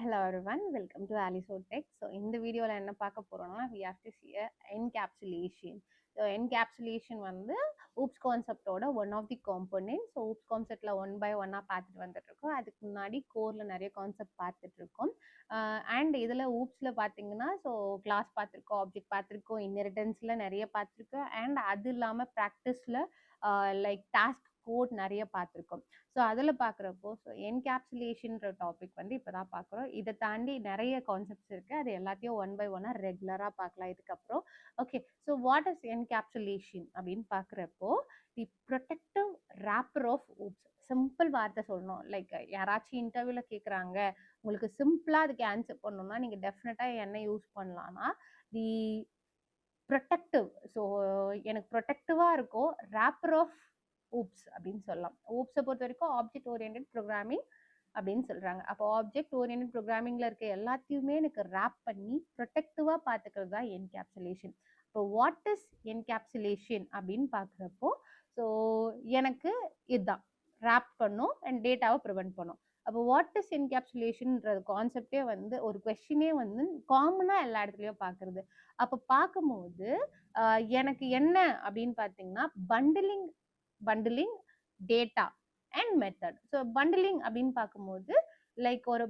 hello everyone. Welcome to Aliso Tech. So, in the video, என்ன பார்க்க போறோம்னா we have to see a encapsulation. So, encapsulation வந்து oops concept-ஓட one of the components. So, oops concept-ல one by one-ஆ பார்த்துட்டு வந்துட்டு இருக்கோம். அதுக்கு முன்னாடி core-ல நிறைய கான்செப்ட் பார்த்துட்டு இருக்கோம். அண்ட் இதில் oops-ல பார்த்தீங்கன்னா ஸோ கிளாஸ் பார்த்துருக்கோம், ஆப்ஜெக்ட் பார்த்துருக்கோம், இன்ஹெரிட்டன்ஸ்ல நிறைய பார்த்துருக்கோம், அண்ட் அது இல்லாமல் ப்ராக்டிஸில் லைக் டாஸ்க் கோட் நிறைய பார்த்துருக்கோம். ஸோ அதில் பார்க்குறப்போ ஸோ என்கேப்சுலேஷன்ற டாபிக் வந்து இப்போ தான் பார்க்குறோம். இதை தாண்டி நிறைய கான்செப்ட்ஸ் இருக்குது. அது எல்லாத்தையும் ஒன் பை ஒன்னாக ரெகுலராக பார்க்கலாம் இதுக்கப்புறம். Okay, so what is encapsulation அப்படின்னு பார்க்குறப்போ the protective wrapper of OOPs. Simple வார்த்தை சொல்லணும். லைக் யாராச்சும் இன்டர்வியூவில் கேட்குறாங்க, உங்களுக்கு சிம்பிளாக அதுக்கு ஆன்சர் பண்ணணும்னா நீங்கள் டெஃபினட்டாக என்ன யூஸ் பண்ணலான்னா தி ப்ரொடெக்டிவ். ஸோ எனக்கு ப்ரொடெக்டிவாக இருக்கும் ரேப்பர் ஆஃப் ஊப்ஸ் அப்படின்னு சொல்லலாம். ஊப்ஸை பொறுத்த வரைக்கும் ஆப்ஜெக்ட் ஓரியன்டட் ப்ரோக்ராமிங் அப்படின்னு சொல்றாங்க. அப்போ ஆப்ஜெக்ட் ஓரியன்டட் ப்ரோக்ராமிங்ல இருக்க எல்லாத்தையுமே எனக்கு ரேப் பண்ணி ப்ரொடெக்டிவா பார்த்துக்கிறது தான் என்கேப்சுலேஷன். இப்போ வாட் இஸ் என்கேப்சுலேஷன் அப்படின்னு பார்க்குறப்போ ஸோ எனக்கு இதுதான் ரேப் பண்ணும் அண்ட் டேட்டாவை ப்ரிவென்ட் பண்ணும். அப்போ வாட் இஸ் என்கேப்சுலேஷன்ன்றது கான்செப்டே வந்து ஒரு கொஸ்டினே வந்து காமனாக எல்லா இடத்துலையும் பார்க்குறது. அப்போ பார்க்கும்போது எனக்கு என்ன அப்படின்னு பார்த்தீங்கன்னா bundling data and method. So bundling அப்படின்னு பார்க்கும்போது லைக் ஒரு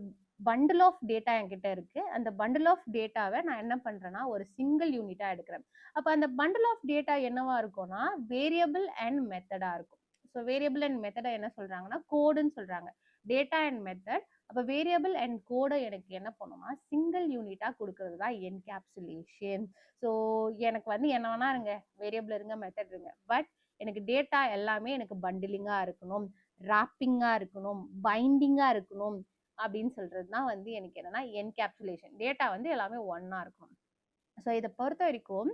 bundle ஆஃப் டேட்டா என்கிட்ட இருக்கு. அந்த bundle ஆஃப் டேட்டாவை நான் என்ன பண்றேன்னா ஒரு சிங்கிள் யூனிட்டா எடுக்கிறேன். அப்போ அந்த bundle ஆஃப் டேட்டா என்னவா இருக்கும்னா வேரியபிள் அண்ட் மெத்தடா இருக்கும். ஸோ வேரியபிள் அண்ட் மெத்தடை என்ன சொல்றாங்கன்னா கோடுன்னு சொல்றாங்க. Data and method. அப்போ வேரியபிள் அண்ட் கோடை எனக்கு என்ன பண்ணும்னா சிங்கிள் யூனிட்டா கொடுக்கறது தான் என்கேப்சுலேஷன். ஸோ எனக்கு வந்து என்ன வேணா இருங்க, வேரியபிள் இருங்க, மெத்தட் இருங்க, பட் எனக்கு டேட்டா எல்லாமே எனக்கு பண்டிலிங்காக இருக்கணும், ராப்பிங்காக இருக்கணும், பைண்டிங்காக இருக்கணும் அப்படின்னு சொல்கிறது தான் வந்து எனக்கு என்னென்னா என்கேப்சுலேஷன். டேட்டா வந்து எல்லாமே ஒன்னாக இருக்கணும். ஸோ இதை பொறுத்த வரைக்கும்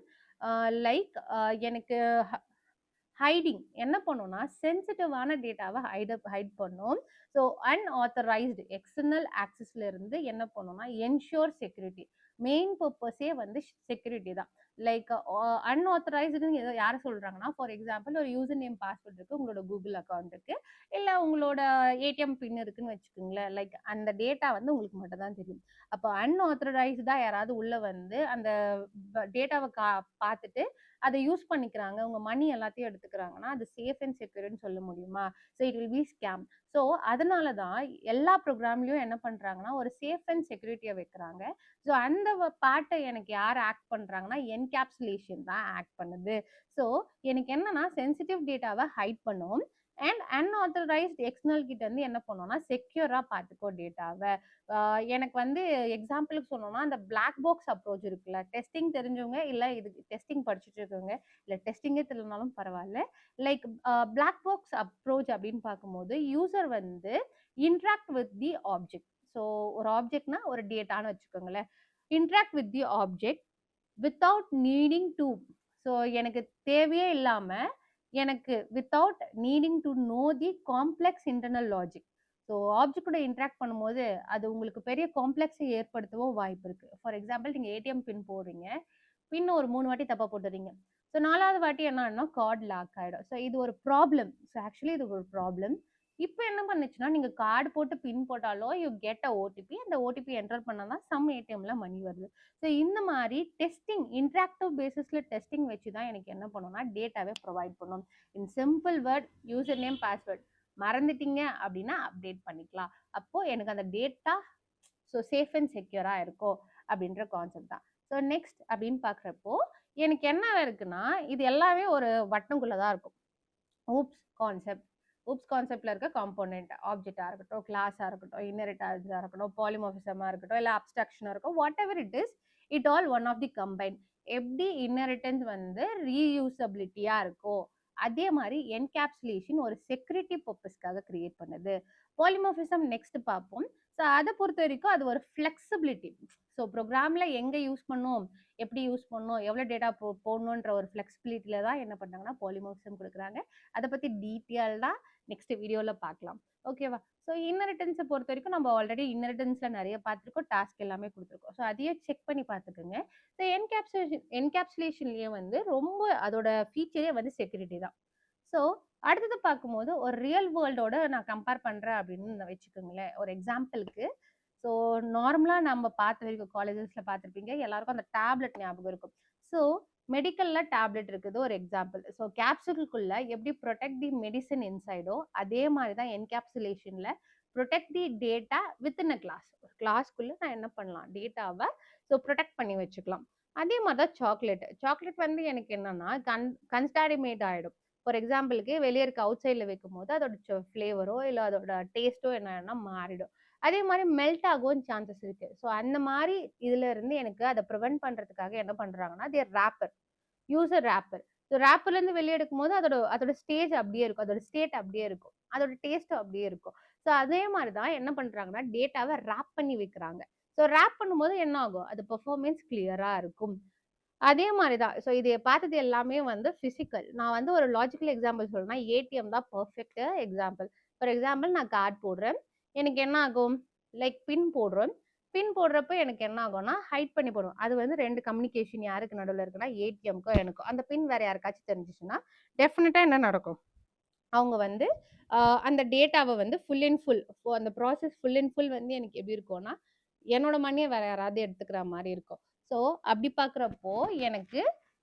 லைக் எனக்கு ஹைடிங் என்ன பண்ணும்னா சென்சிட்டிவான டேட்டாவை ஹைட் பண்ணும். ஸோ அன்ஆத்தரைஸ்டு எக்ஸ்டர்னல் ஆக்சஸ்ல இருந்து என்ன பண்ணும்னா என்ஷூர் செக்யூரிட்டி. மெயின் பர்பஸே வந்து செக்யூரிட்டி தான். லைக் அன்ஆத்தரைஸ்டுன்னு ஏதோ யாரை சொல்றாங்கன்னா ஃபார் எக்ஸாம்பிள் ஒரு யூசர் நேம் பாஸ்வேர்ட் இருக்கு உங்களோட கூகுள் அக்கௌண்ட்டுக்கு, இல்லை உங்களோட ஏடிஎம் பின் இருக்குன்னு வச்சுக்கோங்களேன். லைக் அந்த டேட்டா வந்து உங்களுக்கு மட்டும் தான் தெரியும். அப்போ அன்ஆத்தரைஸ்டா யாராவது உள்ள வந்து அந்த டேட்டாவை பார்த்துட்டு அதை யூஸ் பண்ணிக்கிறாங்க, உங்க மணி எல்லாத்தையும் எடுத்துக்கிறாங்கன்னா அது சேஃப் அண்ட் செக்யூர்னு சொல்ல முடியுமா? So it will B scam. So அதனால தான் எல்லா ப்ரோக்ராம்லையும் என்ன பண்றாங்கன்னா ஒரு சேஃப் அண்ட் செக்யூரிட்டியை வைக்கிறாங்க. ஸோ அந்த பார்ட்டை எனக்கு யார் ஆக்ட் பண்றாங்கன்னா என்கேப்சுலேஷன் தான் ஆக்ட் பண்ணுது. ஸோ எனக்கு என்னன்னா சென்சிட்டிவ் டேட்டாவை ஹைட் பண்ணும் அண்ட் அன்ஆத்தரைஸ்ட் எக்ஸ்டர்னல் கிட்ட இருந்து என்ன பண்ணோம்னா செக்யூரா பார்த்துக்கோ டேட்டாவை. எனக்கு வந்து எக்ஸாம்பிளுக்கு சொன்னோம்னா அந்த பிளாக் பாக்ஸ் அப்ரோச் இருக்குல்ல, டெஸ்டிங் தெரிஞ்சவங்க இல்லை இது டெஸ்டிங் படிச்சுட்டு இருக்கவங்க இல்லை டெஸ்டிங்கே தெரியலனாலும் பரவாயில்ல, லைக் பிளாக் பாக்ஸ் அப்ரோச் அப்படின்னு பார்க்கும்போது யூசர் வந்து interact with the object. So ஒரு ஆப்ஜெக்ட்னா ஒரு டேட்டான்னு வச்சுக்கோங்களேன், interact with the object without needing to. So எனக்கு தேவையே இல்லாமல் எனக்கு without needing to know the complex internal logic. So ஆப்ஜெக்டோட இன்ட்ராக்ட் பண்ணும்போது அது உங்களுக்கு பெரிய காம்ப்ளெக்ஸை ஏற்படுத்தவும் வாய்ப்பு இருக்கு. ஃபார் எக்ஸாம்பிள் நீங்கள் ஏடிஎம் பின் போடுறீங்க, பின் ஒரு 3 வாட்டி தப்பா போட்டுறீங்க. ஸோ 4வது வாட்டி என்னன்னா கார்டு லாக் ஆகிடும். ஸோ இது ஒரு ப்ராப்ளம். ஸோ ஆக்சுவலி இது ஒரு ப்ராப்ளம். இப்போ என்ன பண்ணுச்சுன்னா நீங்கள் கார்டு போட்டு பின் போட்டாலோ யூ கெட் அ ஓடிபி, அந்த ஓடிபி என்டர் பண்ணால் தான் சம் ஏடிஎம்ல மணி வருது. ஸோ இந்த மாதிரி டெஸ்டிங் இன்ட்ராக்டிவ் பேசிஸில் டெஸ்டிங் வச்சு தான் எனக்கு என்ன பண்ணணும்னா டேட்டாவே ப்ரொவைட் பண்ணணும். இன் simple word user name password மறந்துட்டீங்க அப்படின்னா அப்டேட் பண்ணிக்கலாம். அப்போ எனக்கு அந்த டேட்டா ஸோ சேஃப் அண்ட் செக்யூரா இருக்கும் அப்படின்ற கான்செப்ட் தான். ஸோ நெக்ஸ்ட் அப்படின்னு பார்க்குறப்போ எனக்கு என்ன இருக்குன்னா இது எல்லாமே ஒரு வட்டங்குள்ள தான் இருக்கும். ஊப்ஸ் கான்செப்ட், ஊப்ஸ் கான்செப்ட்ல இருக்க காம்போனென்ட் ஆப்ஜெக்டா இருக்கட்டும், கிளாஸா இருக்கட்டும், இன்ஹெரிட்டன்ஸா இருக்கட்டும், பாலிமார்பிசமா இருக்கட்டும், இல்லை அப்ஸ்ட்ராக்ஷனா இருக்கும், whatever it is, it all one of the combine. எப்படி இன்ஹெரிட்டன்ஸ் வந்து ரீயூசபிலிட்டியா இருக்கும், அதே மாதிரி என்கேப்சுலேஷன் ஒரு செக்யூரிட்டி பர்பஸ்க்காக கிரியேட் பண்ணுது. பாலிமார்பிசம் நெக்ஸ்ட் பார்ப்போம். ஸோ அதை பொறுத்த வரைக்கும் அது ஒரு ஃப்ளெக்சிபிலிட்டி. ஸோ ப்ரோக்ராமில் எங்கே யூஸ் பண்ணணும், எப்படி யூஸ் பண்ணணும், எவ்வளோ டேட்டா போடணுன்ற ஒரு ஃப்ளெக்சிபிலிட்டியில் தான் என்ன பண்ணாங்கன்னா பாலிமார்பிசம் கொடுக்குறாங்க. அதை பற்றி டீட்டெயில்டாக நெக்ஸ்ட் வீடியோவில் பார்க்கலாம். ஓகேவா? ஸோ இன்ஹெரிட்டன்ஸை பொறுத்த வரைக்கும் நம்ம ஆல்ரெடி இன்ஹெரிட்டன்ஸில் நிறைய பார்த்துருக்கோம், டாஸ்க் எல்லாமே கொடுத்துருக்கோம். ஸோ அதையே செக் பண்ணி பார்த்துக்குங்க. ஸோ என்கேப்சுலேஷன்லேயே வந்து ரொம்ப அதோட ஃபீச்சரே வந்து செக்யூரிட்டி தான். ஸோ அடுத்தது பார்க்கும்போது ஒரு ரியல் வேர்ல்டோட நான் கம்பேர் பண்ணுறேன் அப்படின்னு வச்சுக்கோங்களேன். ஒரு எக்ஸாம்பிளுக்கு ஸோ நார்மலாக நம்ம பார்த்த வரைக்கும் காலேஜஸில் பார்த்துருப்பீங்க, எல்லாருக்கும் அந்த டேப்லெட் ஞாபகம் இருக்கும். ஸோ மெடிக்கல்ல டேப்லெட் இருக்குது ஒரு எக்ஸாம்பிள். ஸோ கேப்சூலுக்குள்ள எப்படி ப்ரொடெக்ட் தி மெடிசன் இன்சைடோ அதே மாதிரி தான் என்கேப்சுலேஷன்ல protect the data within a class. ஒரு கிளாஸ்க்குள்ள நான் என்ன பண்ணலாம், டேட்டாவை ஸோ ப்ரொடெக்ட் பண்ணி வச்சுக்கலாம். அதே மாதிரி தான் சாக்லேட் வந்து எனக்கு என்னன்னா கன்ஸ்டாடிமேட் ஆகிடும். ஃபார் எக்ஸாம்பிளுக்கு வெளியே இருக்க அவுட் சைடில் வைக்கும் போது அதோட ஃப்ளேவரோ இல்லை அதோட டேஸ்ட்டோ என்னன்னா மாறிடும். அதே மாதிரி மெல்ட் ஆகவும் சான்சஸ் இருக்கு. ஸோ அந்த மாதிரி இதுல இருந்து எனக்கு அதை ப்ரிவென்ட் பண்றதுக்காக என்ன பண்றாங்கன்னா ரேப்பர், யூசர் ரேப்பர். ஸோ ரேப்பர்ல இருந்து வெளியே எடுக்கும் போது அதோட ஸ்டேஜ் அப்படியே இருக்கும், அதோட ஸ்டேட் அப்படியே இருக்கும், அதோட டேஸ்ட் அப்படியே இருக்கும். ஸோ அதே மாதிரி தான் என்ன பண்றாங்கன்னா டேட்டாவை ரேப் பண்ணி வைக்கிறாங்க. ஸோ ரேப் பண்ணும்போது என்ன ஆகும், அது பெர்ஃபார்மன்ஸ் கிளியரா இருக்கும். அதே மாதிரி தான். ஸோ இதை பார்த்தது எல்லாமே வந்து பிசிக்கல். நான் வந்து ஒரு லாஜிக்கல் எக்ஸாம்பிள் சொல்லணும்னா ஏடிஎம் தான் பர்ஃபெக்ட் எக்ஸாம்பிள். ஃபார் எக்ஸாம்பிள் நான் கார்டு போடுறேன், எனக்கு என்ன ஆகும், லைக் பின் போடுறோம். பின் போடுறப்ப எனக்கு என்ன ஆகும்னா ஹைட் பண்ணி போடுவோம். அது வந்து 2 கம்யூனிகேஷன் யாருக்கு நடுவில் இருக்குன்னா ஏடிஎம்க்கும் எனக்கும். அந்த பின் வேற யாருக்காச்சும் தெரிஞ்சிச்சுன்னா டெஃபினட்டா என்ன நடக்கும், அவங்க வந்து அந்த டேட்டாவை வந்து ஃபுல் அண்ட் ஃபுல் அந்த ப்ராசஸ் ஃபுல் அண்ட் ஃபுல் வந்து எனக்கு எப்படி இருக்கும்னா என்னோட மணியை வேற யாராவது எடுத்துக்கிற மாதிரி இருக்கும். ஸோ அப்படி பார்க்குறப்போ எனக்கு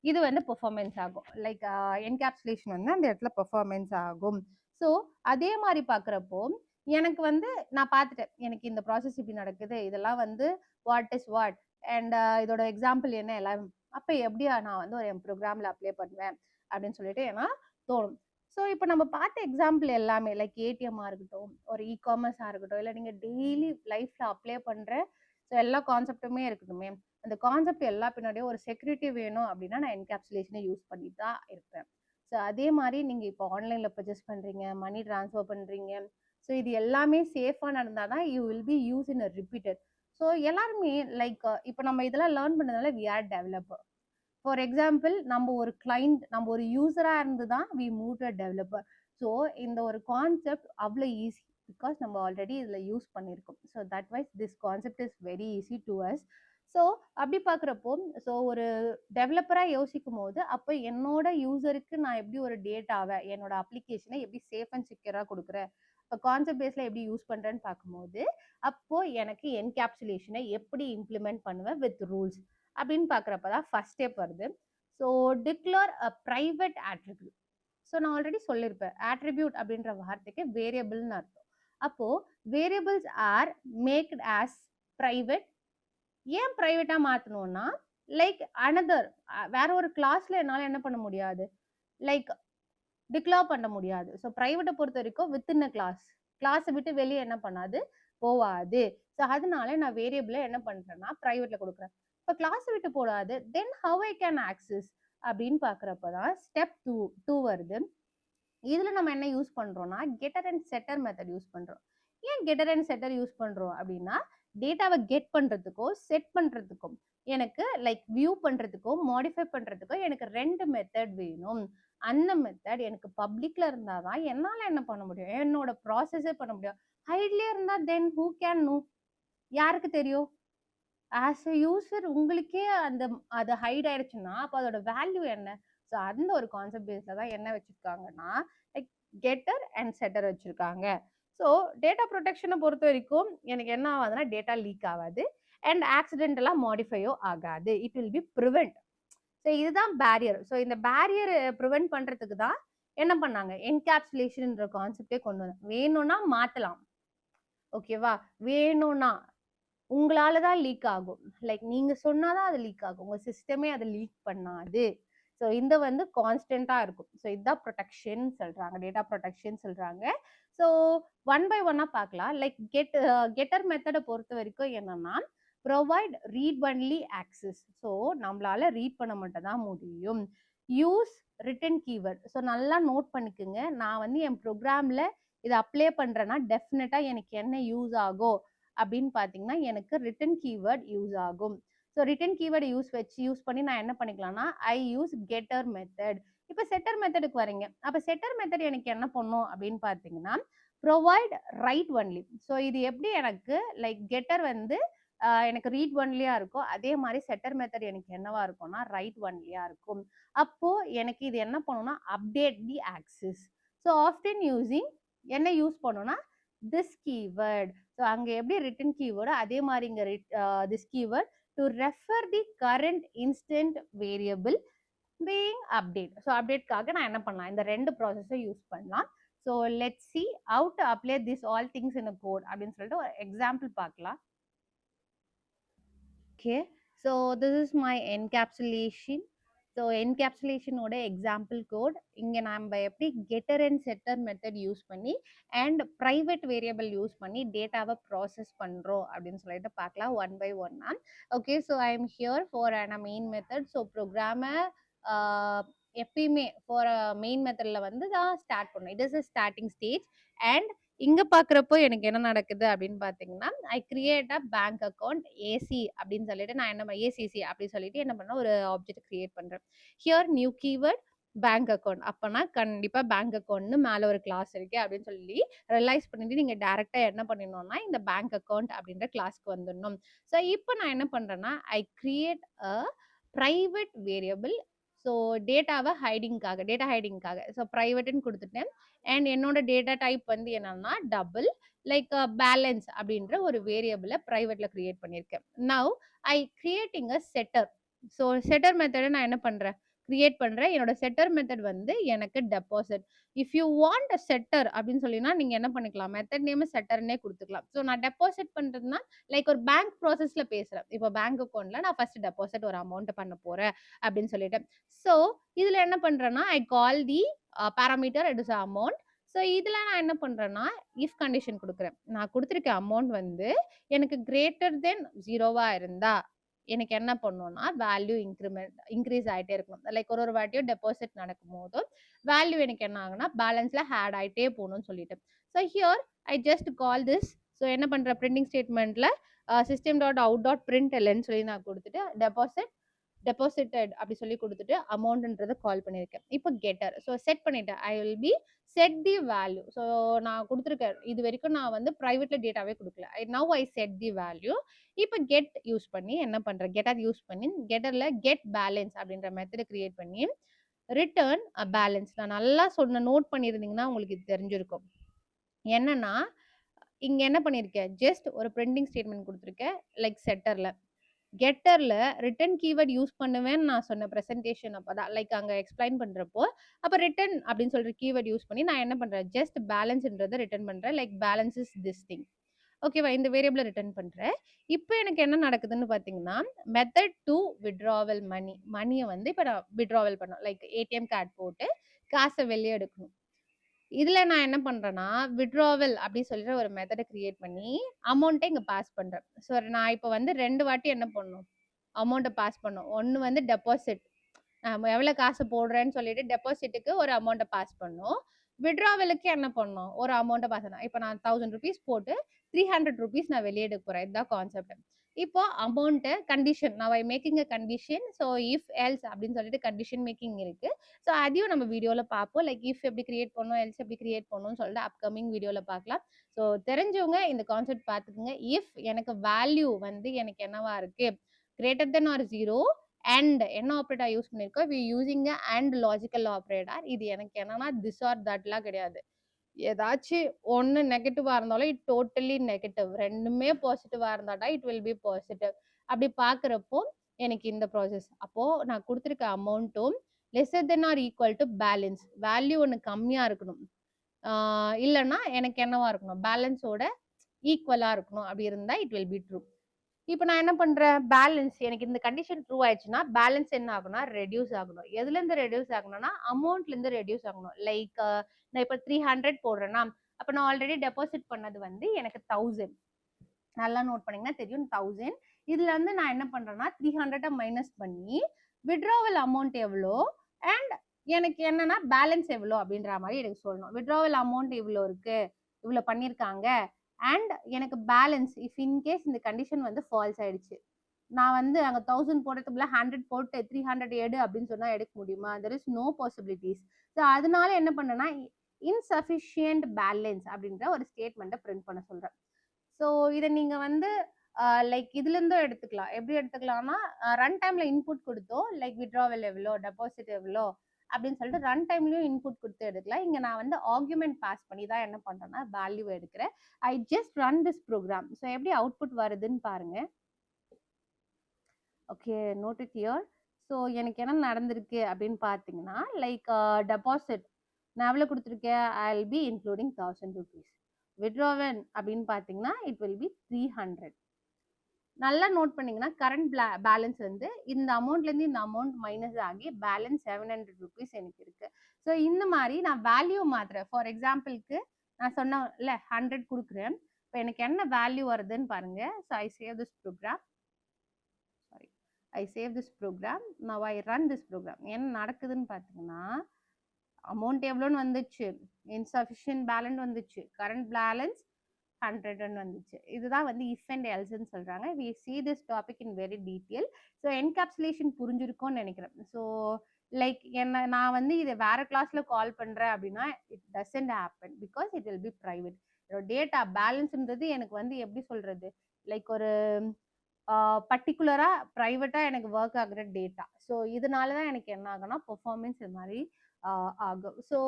இது வந்து பெர்ஃபார்மன்ஸ் ஆகும், லைக் என்கேப்சுலேஷன் வந்து அந்த இடத்துல பெர்ஃபார்மன்ஸ் ஆகும். ஸோ அதே மாதிரி பார்க்குறப்போ எனக்கு வந்து நான் பார்த்துட்டேன், எனக்கு இந்த ப்ராசஸ் இப்படி நடக்குது, இதெல்லாம் வந்து வாட் இஸ் வாட் அண்ட் இதோட எக்ஸாம்பிள் என்ன எல்லாம், அப்போ எப்படியா நான் வந்து ஒரு என் ப்ரோக்ராமில் அப்ளை பண்ணுவேன் அப்படின்னு சொல்லிட்டு ஏன்னா தோணும். ஸோ இப்போ நம்ம பார்த்த எக்ஸாம்பிள் எல்லாமே லைக் ஏடிஎம்மாக இருக்கட்டும், ஒரு இ-காமர்ஸாக இருக்கட்டும், இல்லை நீங்கள் டெய்லி லைஃப்பில் அப்ளை பண்ணுற ஸோ எல்லா கான்செப்ட்டுமே இருக்கட்டுமே, அந்த கான்செப்ட் எல்லா பின்னாடியும் ஒரு செக்யூரிட்டி வேணும் அப்படின்னா நான் என்கேப்சுலேஷனை யூஸ் பண்ணி தான் இருப்பேன். ஸோ அதே மாதிரி நீங்கள் இப்போ ஆன்லைனில் பர்ச்சேஸ் பண்ணுறீங்க, மணி ட்ரான்ஸ்ஃபர் பண்ணுறீங்க, ஸோ இது எல்லாமே சேஃபாக நடந்தால் தான் you will be use in a repeated. So எல்லாருமே லைக் இப்போ நம்ம இதெல்லாம் லேர்ன் பண்ணதுனால we are developer. For example நம்ம ஒரு கிளைண்ட், நம்ம ஒரு யூஸராக இருந்து தான் we move to developer. So இந்த ஒரு கான்செப்ட் அவ்வளோ ஈஸி பிகாஸ் நம்ம ஆல்ரெடி இதில் யூஸ் பண்ணியிருக்கோம். So that wise this concept is very easy to us. So அப்படி பார்க்குறப்போ ஸோ ஒரு டெவலப்பராக யோசிக்கும் போது அப்போ என்னோட யூசருக்கு நான் எப்படி ஒரு டேட்டாவை என்னோட அப்ளிகேஷனை எப்படி சேஃப் அண்ட் செக்யூராக கொடுக்குறேன், இப்போ கான்செப்ட் பேஸில் எப்படி யூஸ் பண்ணுறேன்னு பார்க்கும்போது அப்போ எனக்கு என்கேப்சுலேஷனை எப்படி இம்ப்ளிமெண்ட் பண்ணுவேன் வித் ரூல்ஸ் அப்படின்னு பார்க்குறப்ப தான் ஃபர்ஸ்ட் ஸ்டெப் வருது. So declare a private attribute. So நான் ஆல்ரெடி சொல்லியிருப்பேன், ஆட்ரிபியூட் அப்படின்ற வார்த்தைக்கு வேரியபிள்னு அர்த்தம். அப்போ வேரியபிள்ஸ் ஆர் மேக்ட் ஆஸ் ப்ரைவேட். ஏன் ப்ரைவேட்டா மாற்றணும்னா லைக் அனதர் வேற ஒரு கிளாஸ்ல என்னால் என்ன பண்ண முடியாது, லைக் டிக்ளேர் பண்ண முடியாது. ஸோ ப்ரைவேட்டை பொறுத்த வரைக்கும் வித்தின் அ கிளாஸை விட்டு வெளியே என்ன பண்ணாது, போவாது. ஸோ அதனால நான் வேரியபிளை என்ன பண்றேன்னா ப்ரைவேட்ல கொடுக்குறேன். இப்போ கிளாஸ் விட்டு போடாது, then how I can access அப்படின்னு பார்க்குறப்பதான் ஸ்டெப் 2 வருது. இதில் நம்ம என்ன யூஸ் பண்ணுறோம்னா getter and setter method use பண்ணுறோம். ஏன் கெட்டர் அண்ட் செட்டர் யூஸ் பண்ணுறோம் அப்படின்னா டேட்டாவை கெட் பண்ணுறதுக்கும் செட் பண்ணுறதுக்கும் எனக்கு லைக் வியூ பண்ணுறதுக்கும் மாடிஃபை பண்ணுறதுக்கும் எனக்கு 2 மெத்தட் வேணும். அந்த மெத்தட் எனக்கு பப்ளிக்ல இருந்தால் தான் என்னால் என்ன பண்ண முடியும், என்னோட ப்ராசஸே பண்ண முடியும். ஹைட்லேயே இருந்தால் தென் ஹூ கேன் நோ, யாருக்கு தெரியும்? ஆஸ் அ யூசர் உங்களுக்கே அது ஹைட் ஆயிடுச்சுன்னா அப்போ அதோட வேல்யூ என்ன? ஸோ அந்த ஒரு கான்செப்ட் பேஸில் தான் என்ன வச்சுருக்காங்கன்னா லைக் கெட்டர் அண்ட் செட்டர் வச்சுருக்காங்க. ஸோ டேட்டா ப்ரொடெக்ஷனை பொறுத்த வரைக்கும் எனக்கு என்ன ஆகாதுன்னா டேட்டா லீக் ஆகாது அண்ட் ஆக்சிடென்டலாக மாடிஃபையோ ஆகாது. It will B prevent. So இதுதான் பேரியர். ஸோ இந்த பேரியர் ப்ரிவெண்ட் பண்ணுறதுக்கு தான் என்ன பண்ணாங்க, என்கேப்சுலேஷன்ன்ற கான்செப்டே கொண்டு வந்தாங்க. வேணும்னா மாற்றலாம், ஓகேவா, வேணும்னா உங்களால தான் லீக் ஆகும், லைக் நீங்க சொன்னாதான் அது லீக் ஆகும், உங்க சிஸ்டமே அதை லீக் பண்ணாது. ஸோ இந்த வந்து கான்ஸ்டன்டா இருக்கும். ஸோ இதுதான் ப்ரொடெக்ஷன் சொல்றாங்க, டேட்டா ப்ரொடெக்ஷன் சொல்றாங்க. ஸோ ஒன் பை ஒன்னா பார்க்கலாம். லைக் கெட்டர் மெத்தடை பொறுத்த வரைக்கும் என்னன்னா provide read only access. So நம்மளால ரீட் பண்ண மட்டும் தான் முடியும். Use return keyword. ஸோ நல்லா நோட் பண்ணிக்கோங்க, நான் வந்து என் ப்ரோக்ராம்ல இதை அப்ளை பண்றேன்னா டெஃபினட்டா எனக்கு என்ன யூஸ் ஆகும் அப்படின்னு பார்த்தீங்கன்னா எனக்கு ரிட்டன் கீவேர்ட் யூஸ் ஆகும். ஸோ ரிட்டன் கீவேர்டு யூஸ் பண்ணி நான் என்ன பண்ணிக்கலாம்னா ஐ யூஸ் கெட்டர் மெத்தட். இப்போ செட்டர் மெத்தடுக்கு வரீங்க, அப்போ செட்டர் மெத்தட் எனக்கு என்ன பண்ணும் அப்படின்னு பார்த்தீங்கன்னா ப்ரொவைட் ரைட் ஒன்லி. ஸோ இது எப்படி எனக்கு லைக் கெட்டர் வந்து எனக்கு ரீட் ஒன்லியா இருக்கும், அதே மாதிரி செட்டர் மெத்தட் எனக்கு என்னவா இருக்கும்னா ரைட் ஒன்லியா இருக்கும். அப்போ எனக்கு இது என்ன பண்ணும்னா update the access. So often using என்ன யூஸ் பண்ணும்னா திஸ் கீவேர்ட். ஸோ ஸோ அங்கே எப்படி ரிட்டன் கீவேர்டு அதே மாதிரி இங்கே this keyword to refer the current instant variable being update. So அப்டேட்காக நான் என்ன பண்ணலாம், இந்த ரெண்டு ப்ராசஸும் யூஸ் பண்ணலாம். So let's see how to apply this all things in a code அப்படின்னு சொல்லிட்டு ஒரு எக்ஸாம்பிள் பார்க்கலாம். Okay, so this is my encapsulation. So என்கேப்சுலேஷனோட எக்ஸாம்பிள் கோட் இங்கே நம்ம எப்படி getter and setter method use பண்ணி அண்ட் ப்ரைவேட் வேரியபிள் யூஸ் பண்ணி டேட்டாவை ப்ராசஸ் பண்ணுறோம் அப்படின்னு சொல்லிட்டு பார்க்கலாம் ஒன் பை ஒன்னா. Okay, so I am here for a main method. So ப்ரோக்ராமை எப்பயுமே ஃபார் மெயின் மெத்தடில் வந்து தான் ஸ்டார்ட் பண்ணணும். It is a starting stage. And இங்க பாக்குறப்போ எனக்கு என்ன நடக்குது அப்படின்னு பாத்தீங்கன்னா, I create a bank account AC அப்படின்னு சொல்லிட்டு நான் என்ன ஏசிசி அப்படின்னு சொல்லிட்டு என்ன பண்ண ஒரு ஆப்ஜெக்ட் கிரியேட் பண்றேன். Here new keyword bank account. அப்பனா கண்டிப்பா பேங்க் அக்கௌண்ட்னு மேல ஒரு கிளாஸ் இருக்கு அப்படின்னு சொல்லி ரியலைஸ் பண்ணிட்டு நீங்க டைரக்டா என்ன பண்ணணும்னா இந்த பேங்க் அக்கௌண்ட் அப்படின்ற கிளாஸ்க்கு வந்துடணும். ஸோ இப்போ நான் என்ன பண்றேன்னா I create a private variable. So டேட்டாவை டேட்டா ஹைடிங்காக ஸோ ப்ரைவேட்னு கொடுத்துட்டேன். அண்ட் என்னோட டேட்டா டைப் வந்து என்னன்னா டபுள் லைக் பேலன்ஸ் அப்படின்ற ஒரு வேரியபிளை ப்ரைவேட்ல கிரியேட் பண்ணியிருக்கேன். Now I creating a setter. So setter மெத்தடை நான் என்ன பண்றேன், கிரியேட் பண்றேன். என்னோட செட்டர் மெத்தட் வந்து எனக்கு deposit. If you want a setter அப்படின்னு சொல்லினா நீங்க என்ன பண்ணிக்கலாம், மெத்தட் நேம் செட்டர்னே கொடுத்துக்கலாம். ஸோ நான் டெபாசிட் பண்றதுன்னா லைக் ஒரு பேங்க் ப்ராசஸ்ல பேசுறேன். இப்போ பேங்க் அக்கௌண்ட்ல நான் ஃபர்ஸ்ட் டெபாசிட் ஒரு அமௌண்ட் பண்ண போறேன் அப்படின்னு சொல்லிட்டு. ஸோ இதுல என்ன பண்றேன்னா I call the parameter it is amount. So இதுல நான் என்ன பண்றேன்னா இஃப் கண்டிஷன் கொடுக்குறேன். நான் கொடுத்துருக்க அமௌண்ட் வந்து எனக்கு கிரேட்டர் தென் 0வா இருந்தா எனக்கு என்ன பண்ணும்னா வேல்யூ இன்க்ரீஸ் ஆகிட்டே இருக்கணும். லைக் ஒரு வாட்டியும் டெபாசிட் நடக்கும் போதும் வேல்யூ எனக்கு என்ன ஆகுனா பேலன்ஸ்ல ஆட் ஆகிட்டே போகணும்னு சொல்லிட்டு. So here I just call this. So என்ன பண்ற பிரிண்டிங் ஸ்டேட்மெண்ட்ல system dot out dot print எல்ன்னு சொல்லி நான் கொடுத்துட்டு டெபாசிட்டட் அப்படி சொல்லி கொடுத்துட்டு அமௌண்ட்ன்றதை கால் பண்ணியிருக்கேன். இப்போ கெட்டர். ஸோ செட் பண்ணிட்டேன். I will be set the value. So நான் கொடுத்துருக்கேன். இது வரைக்கும் நான் வந்து ப்ரைவேட்ல டேட்டாவே கொடுக்கல. Now I set the value. இப்போ கெட் யூஸ் பண்ணி என்ன பண்றேன், கெட்டர் யூஸ் பண்ணி கெட்டர்ல கெட் பேலன்ஸ் அப்படின்ற மெத்தட் கிரியேட் பண்ணி ரிட்டர்ன் பேலன்ஸ். நான் நல்லா சொன்ன நோட் பண்ணியிருந்தீங்கன்னா உங்களுக்கு இது தெரிஞ்சிருக்கும். என்னன்னா இங்க என்ன பண்ணியிருக்கேன், ஜஸ்ட் ஒரு பிரிண்டிங் ஸ்டேட்மெண்ட் கொடுத்துருக்கேன் லைக் செட்டர்ல. கெட்டர்ல ரிட்டன் கீவேர்ட் யூஸ் பண்ணுவேன்னு நான் சொன்ன ப்ரெசன்டேஷன் அப்பதான் லைக் அங்க எக்ஸ்பிளைன் பண்றப்போ அப்ப ரிட்டன் அப்படின்னு சொல்ற கீவேர்ட் யூஸ் பண்ணி நான் என்ன பண்றேன், ஜஸ்ட் பேலன்ஸ்ன்றதை ரிட்டன் பண்றேன். Like balance is this thing. ஓகேவா, இந்த வேரியபிளை ரிட்டர்ன் பண்றேன். இப்போ எனக்கு என்ன நடக்குதுன்னு பாத்தீங்கன்னா மெத்தட் டு விட்ராவல் மணியை வந்து இப்போ நான் விட்ராவல் பண்ணோம். லைக் ஏடிஎம் கார்டு போட்டு காசை வெளியே எடுக்கணும். இதுல நான் என்ன பண்றேன்னா விட்ராவல் அப்படின்னு சொல்லிட்டு ஒரு மெத்தடை கிரியேட் பண்ணி அமௌண்ட்டை இங்க பாஸ் பண்றேன். ஸோ நான் இப்போ வந்து 2 வாட்டி என்ன பண்ணும், அமௌண்ட்டை பாஸ் பண்ணும். ஒன்று வந்து டெபாசிட், எவ்வளவு காசு போடுறேன்னு சொல்லிட்டு டெபாசிட்டுக்கு ஒரு அமௌண்ட்டை பாஸ் பண்ணும். விட்ராவலுக்கு என்ன பண்ணும், ஒரு அமௌண்ட்டை பாஸ் பண்ணணும். இப்போ நான் 1000 rupees போட்டு 300 rupees நான் வெளியே எடுக்க போறேன். இதுதான் கான்செப்ட். இப்போ அமௌண்ட் கண்டிஷன் நான் making a condition. So if else அப்படின்னு சொல்லிட்டு கண்டிஷன் மேக்கிங் இருக்கு. ஸோ அதையும் நம்ம வீடியோல பார்ப்போம். லைக் இஃப் எப்படி கிரியேட் பண்ணணும், எல்ஸ் எப்படி கிரியேட் பண்ணணும்னு சொல்லிட்டு அப்கமிங் வீடியோல பார்க்கலாம். ஸோ தெரிஞ்சவங்க இந்த கான்செப்ட் பார்த்துக்குங்க. இஃப் எனக்கு வேல்யூ வந்து எனக்கு என்னவா இருக்கு, கிரேட்டர் தென் ஆர் 0 அண்ட் என்ன ஆப்ரேட்டர் யூஸ் பண்ணிருக்கோம், we using and logical operator. இது எனக்கு என்னன்னா திஸ் ஆர் தட்லாம் கிடையாது. ஏதாச்சும் ஒன்று நெகட்டிவா இருந்தாலும் இட் டோட்டலி நெகட்டிவ். ரெண்டுமே பாசிட்டிவா இருந்தாட்டா இட் வில் பி பாசிட்டிவ். அப்படி பார்க்குறப்போ எனக்கு இந்த ப்ராசஸ். அப்போ நான் கொடுத்துருக்க அமௌண்ட்டும் lesser than or equal to balance. Value ஒன்று கம்மியா இருக்கணும், இல்லைன்னா எனக்கு என்னவா இருக்கணும், பேலன்ஸோட ஈக்குவலா இருக்கணும். அப்படி இருந்தா இட் வில் பி ட்ரூ. இப்போ நான் என்ன பண்றேன், பேலன்ஸ் எனக்கு இந்த கண்டிஷன் ட்ரூ ஆயிடுச்சுன்னா பேலன்ஸ் என்ன ஆகும்னா ரெடியூஸ் ஆகணும். எதுல இருந்து ரெடியூஸ் ஆகணும்னா அமௌண்ட்ல இருந்து ரெடியூஸ் ஆகணும். லைக் நான் இப்போ 300 போடுறேன்னா அப்போ நான் ஆல்ரெடி டெபாசிட் பண்ணது வந்து எனக்கு 1000. நல்லா நோட் பண்ணீங்கன்னா தெரியும் 1000. இதுல இருந்து நான் என்ன பண்றேன்னா 300 மைனஸ் பண்ணி விட்ராவல் அமௌண்ட் எவ்வளோ அண்ட் எனக்கு என்னன்னா பேலன்ஸ் எவ்வளோ அப்படின்ற மாதிரி எனக்கு சொல்லணும். விட்ராவல் அமௌண்ட் இவ்வளோ இருக்கு, இவ்வளோ பண்ணியிருக்காங்க அண்ட் எனக்கு பேலன்ஸ் இஃப் இன்கேஸ் இந்த கண்டிஷன் வந்து ஃபால்ஸ் ஆயிடுச்சு, நான் வந்து அங்கே 1000 போடுறதுக்குள்ள 100 போட்டு 300 எடு அப்படின்னு சொன்னா எடுக்க முடியுமா, there is no possibilities. So அதனால என்ன பண்ணேன்னா இன்சஃபிஷியன்ட் பேலன்ஸ் அப்படின்ற ஒரு ஸ்டேட்மெண்ட்டை பிரிண்ட் பண்ண சொல்றேன். ஸோ இதை நீங்க வந்து லைக் இதுல இருந்தும் எடுத்துக்கலாம். எப்படி எடுத்துக்கலாம்னா ரன் டைம்ல இன்புட் கொடுத்தோம் லைக் விட்ராவல் எவ்வளோ, டெபாசிட் எவ்வளோ அப்படின்னு சொல்லிட்டு ரன் டைம்லயும் இன்புட் கொடுத்து எடுக்கலாம். இங்க நான் வந்து ஆர்குமெண்ட் பாஸ் பண்ணி தான் என்ன பண்றேன்னா வேல்யூ எடுக்கிறேன். I just run this program. So எப்படி அவுட்புட் வருதுன்னு பாருங்க. Okay, note it here. So எனக்கு என்ன நடந்திருக்கு அப்படின்னு பார்த்தீங்கன்னா, லைக் டெபாசிட் நான் எவ்வளோ கொடுத்துருக்கேன், I will be including 1000 rupees. விட்ராவன் அப்படின்னு பார்த்தீங்கன்னா இட் வில் பி 300. நல்லா நோட் பண்ணீங்கன்னா கரண்ட் பேலன்ஸ் வந்து இந்த அமௌண்ட்லேருந்து இந்த அமௌண்ட் மைனஸ் ஆகி பேலன்ஸ் 700 rupees எனக்கு இருக்கு. ஸோ இந்த மாதிரி நான் வேல்யூ மாத்துறேன். ஃபார் எக்ஸாம்பிளுக்கு நான் சொன்னேன்ல 100 கொடுக்குறேன். இப்போ எனக்கு என்ன வேல்யூ வருதுன்னு பாருங்க. So I save this program. I save this program. Now I run this program. என்ன நடக்குதுன்னு பார்த்தீங்கன்னா அமௌண்ட் எவ்வளோன்னு வந்துச்சு, இன்சஃபிஷியன்ட் பேலன்ஸ் வந்துச்சு, கரண்ட் பேலன்ஸ் 100 வந்துச்சு. இதுதான் வந்து இஃப் அண்ட் எல்ஸ்ன்னு சொல்றாங்க. we see this topic in very detail. So encapsulation புரிஞ்சிருக்கும்னு நினைக்கிறேன். ஸோ லைக் என்ன நான் வந்து இதை வேற கிளாஸ்ல கால் பண்றேன் அப்படின்னா it doesn't happen because it will be private. Data பேலன்ஸ்ன்றது எனக்கு வந்து எப்படி சொல்றது, லைக் ஒரு பர்டிகுலரா ப்ரைவேட்டா எனக்கு ஒர்க் ஆகுற டேட்டா. ஸோ இதனால தான் எனக்கு என்ன ஆகும்னா பெர்ஃபார்மன்ஸ் இது மாதிரி ஆகும். ஸோ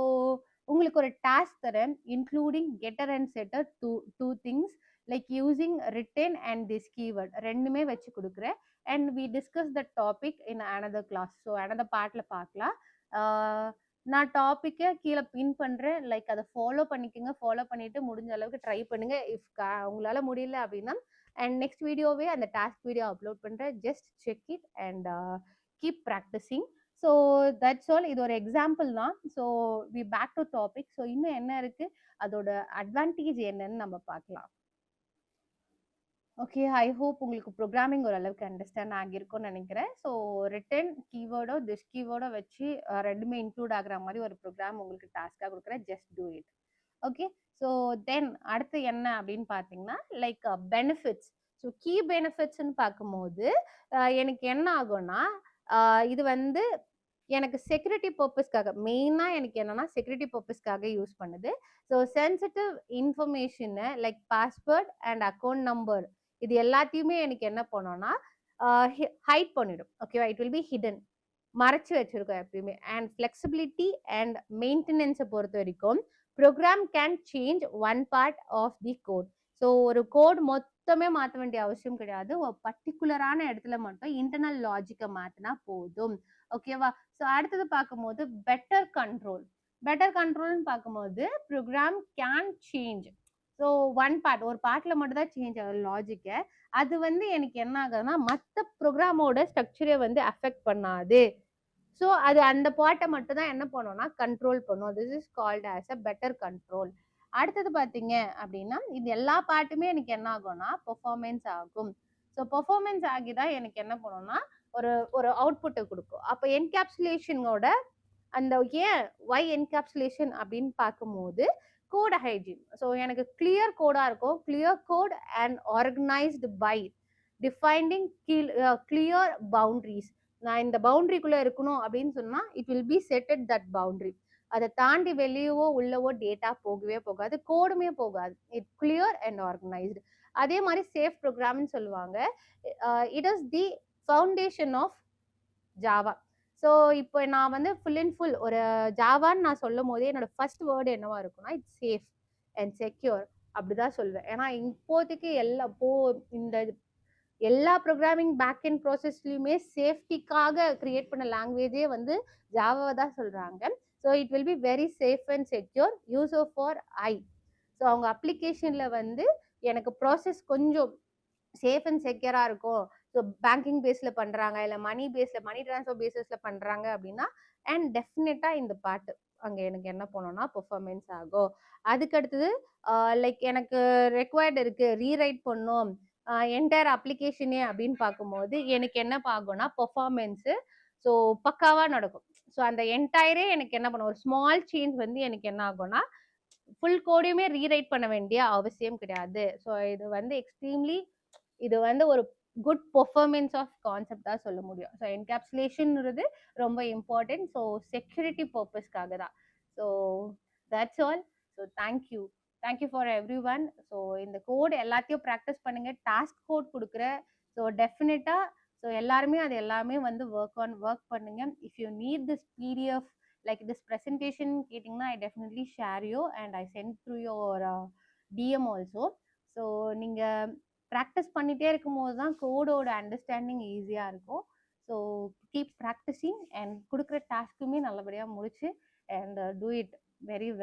உங்களுக்கு ஒரு டாஸ்க் தரேன், including getter and setter two things like using return and this keyword ரெண்டுமே வச்சு கொடுக்குறேன். And we discuss the topic in another class. So another பார்ட்ல பார்க்கலாம். நான் டாப்பிக்கை கீழே பின் பண்ணுறேன். லைக் அதை ஃபாலோ பண்ணிக்கோங்க. ஃபாலோ பண்ணிட்டு முடிஞ்ச அளவுக்கு ட்ரை பண்ணுங்க. இஃப் உங்களால முடியல அப்படின்னா அண்ட் நெக்ஸ்ட் வீடியோவே அந்த டாஸ்க் வீடியோ அப்லோட் பண்ணுறேன். Just check it and keep practising. So that's all. இது ஒரு எக்ஸாம்பிள் தான். So we back to topic. So இன்னும் என்ன இருக்கு, அதோட அட்வான்டேஜ் என்னன்னு நம்ம பார்க்கலாம். ஓகே, ஐ ஹோப் உங்களுக்கு ப்ரோக்ராமிங் ஓரளவுக்கு அண்டர்ஸ்டாண்ட் ஆகியிருக்கும்னு நினைக்கிறேன். ஸோ ரிட்டன் கீவேர்டோ திஸ் கீவேர்டோ வச்சு ரெண்டுமே இன்க்ளூட் ஆகுற மாதிரி ஒரு ப்ரோக்ராம் உங்களுக்கு டாஸ்க்காக கொடுக்குறேன். Just do it. Okay, so then அடுத்து என்ன அப்படின்னு பார்த்தீங்கன்னா லைக் பெனிஃபிட்ஸ். ஸோ கீ பெனிஃபிட்ஸ்ன்னு பார்க்கும்போது எனக்கு என்ன ஆகும்னா இது வந்து எனக்கு செக்யூரிட்டி பர்பஸ்க்காக மெயினாக எனக்கு என்னன்னா செக்யூரிட்டி பர்பஸ்க்காக யூஸ் பண்ணுது. ஸோ சென்சிட்டிவ் இன்ஃபர்மேஷனை like password and account number இது எல்லாத்தையுமே எனக்கு என்ன பண்ணோம்னா ஹைட் பண்ணிடும். ஓகேவா, இட் வில் பி ஹிடன், மறைச்சு வச்சிருக்கோம் எப்பயுமே. அண்ட் ஃப்ளெக்சிபிலிட்டி அண்ட் மெயின்டெனன்ஸை பொறுத்த வரைக்கும் program can change one part of the code. So ஒரு கோட் மொத்தமே மாற்ற வேண்டிய அவசியம் கிடையாது. ஒரு பர்டிகுலரான இடத்துல மட்டும் இன்டர்னல் லாஜிக்கை மாற்றினா போதும். ஓகேவா. ஸோ அடுத்தது பார்க்கும்போது பெட்டர் கண்ட்ரோல். பெட்டர் கண்ட்ரோல்னு பார்க்கும்போது program can change. So one part, ஒரு பார்ட்ல மட்டும் தான் சேஞ்ச் ஆகும் லாஜிக்கை. அது வந்து எனக்கு என்ன ஆகுதுன்னா மற்ற ப்ரோக்ராமோட ஸ்ட்ரக்சரை வந்து அஃபெக்ட் பண்ணாது. ஸோ அது அந்த பார்ட்டை மட்டும் தான் என்ன பண்ணோம்னா கண்ட்ரோல் பண்ணும். This is called as a better control. அடுத்தது பார்த்தீங்க அப்படின்னா இது எல்லா பார்ட்டுமே எனக்கு என்ன ஆகும்னா பெர்ஃபார்மன்ஸ் ஆகும். ஸோ பெர்ஃபார்மன்ஸ் ஆகி தான் எனக்கு என்ன பண்ணும்னா ஒரு ஒரு அவுட்புட்டை கொடுக்கும். அப்போ என்கேப்சுலேஷனோட அந்த ஒய் என்கேப்சுலேஷன் அப்படின்னு பார்க்கும்போது கோட் ஹைஜீன். ஸோ எனக்கு கிளியர் கோடாக இருக்கும். Clear code and organised by defining clear boundaries. நான் இந்த பவுண்டரிக்குள்ளே இருக்கணும் அப்படின்னு சொன்னால் it will be set at that boundary. அதை தாண்டி வெளியவோ உள்ளவோ டேட்டா போகவே போகாது, கோடுமே போகாது. It clear and organised. அதே மாதிரி சேஃப் ப்ரோக்ராம்னு சொல்லுவாங்க. It is the foundation of Java. So இப்போ நான் வந்து ஃபுல் அண்ட் ஃபுல் ஒரு ஜாவான்னு நான் சொல்லும் போதே என்னோட ஃபர்ஸ்ட் வேர்டு என்னவா இருக்கும்னா இட்ஸ் சேஃப் அண்ட் செக்யூர் அப்படிதான் சொல்வேன். ஏன்னா இப்போதைக்கு இந்த எல்லா ப்ரோக்ராமிங் பேக் அண்ட் ப்ராசஸ்லையுமே சேஃப்டிக்காக கிரியேட் பண்ண லாங்குவேஜே வந்து ஜாவாவை தான் சொல்றாங்க. So it will be very safe and secure user for I. So அவங்க அப்ளிகேஷன்ல வந்து எனக்கு ப்ராசஸ் கொஞ்சம் சேஃப் அண்ட் செக்யூரா இருக்கும். ஸோ பேங்கிங் பேஸ்ல பண்றாங்க, இல்லை மணி பேஸ்ல மணி டிரான்ஸ்ஃபர் பேசிஸ்ல பண்றாங்க அப்படின்னா அண்ட் டெஃபினட்டா இந்த பார்ட் அங்க எனக்கு என்ன பண்ணணும்னா பெர்ஃபார்மன்ஸ் ஆகும். அதுக்கு அடுத்தது லைக் எனக்கு ரெக்வயர்டு இருக்கு, ரீரைட் பண்ணும் என்டையர் அப்ளிகேஷனே அப்படின்னு பார்க்கும்போது எனக்கு என்ன ஆகும்னா பெர்ஃபார்மன்ஸு ஸோ பக்காவா நடக்கும். ஸோ அந்த என்டையரே எனக்கு என்ன பண்ணும், ஒரு ஸ்மால் சேஞ்ச் வந்து எனக்கு என்ன ஆகும்னா ஃபுல் கோடையுமே ரீரைட் பண்ண வேண்டிய அவசியம் கிடையாது. ஸோ இது வந்து எக்ஸ்ட்ரீம்லி இது வந்து ஒரு குட் பெர்ஃபார்மன்ஸ் ஆஃப் கான்செப்ட் தான் சொல்ல முடியும். ஸோ என்கேப்சுலேஷன்ங்கிறது ரொம்ப இம்பார்ட்டன்ட். ஸோ செக்யூரிட்டி பர்பஸ்க்காக தான். So that's all. So thank you for everyone. So இந்த கோட் எல்லாத்தையும் ப்ராக்டிஸ் பண்ணுங்க. டாஸ்க் கோட் கொடுக்குறேன். ஸோ டெஃபினட்டா ஸோ எல்லாருமே அது எல்லாமே வந்து ஒர்க் பண்ணுங்க. If you need this PDF like this presentation கேட்டிங்கன்னா I definitely share you and I sent through your DM also. So நீங்கள் ப்ராக்டிஸ் பண்ணிகிட்டே இருக்கும் போது தான் கோடோட அண்டர்ஸ்டாண்டிங் ஈஸியாக இருக்கும். ஸோ கீப் ப்ராக்டிஸிங் அண்ட் கொடுக்குற டாஸ்க்குமே நல்லபடியாக முடிச்சு and do it very well.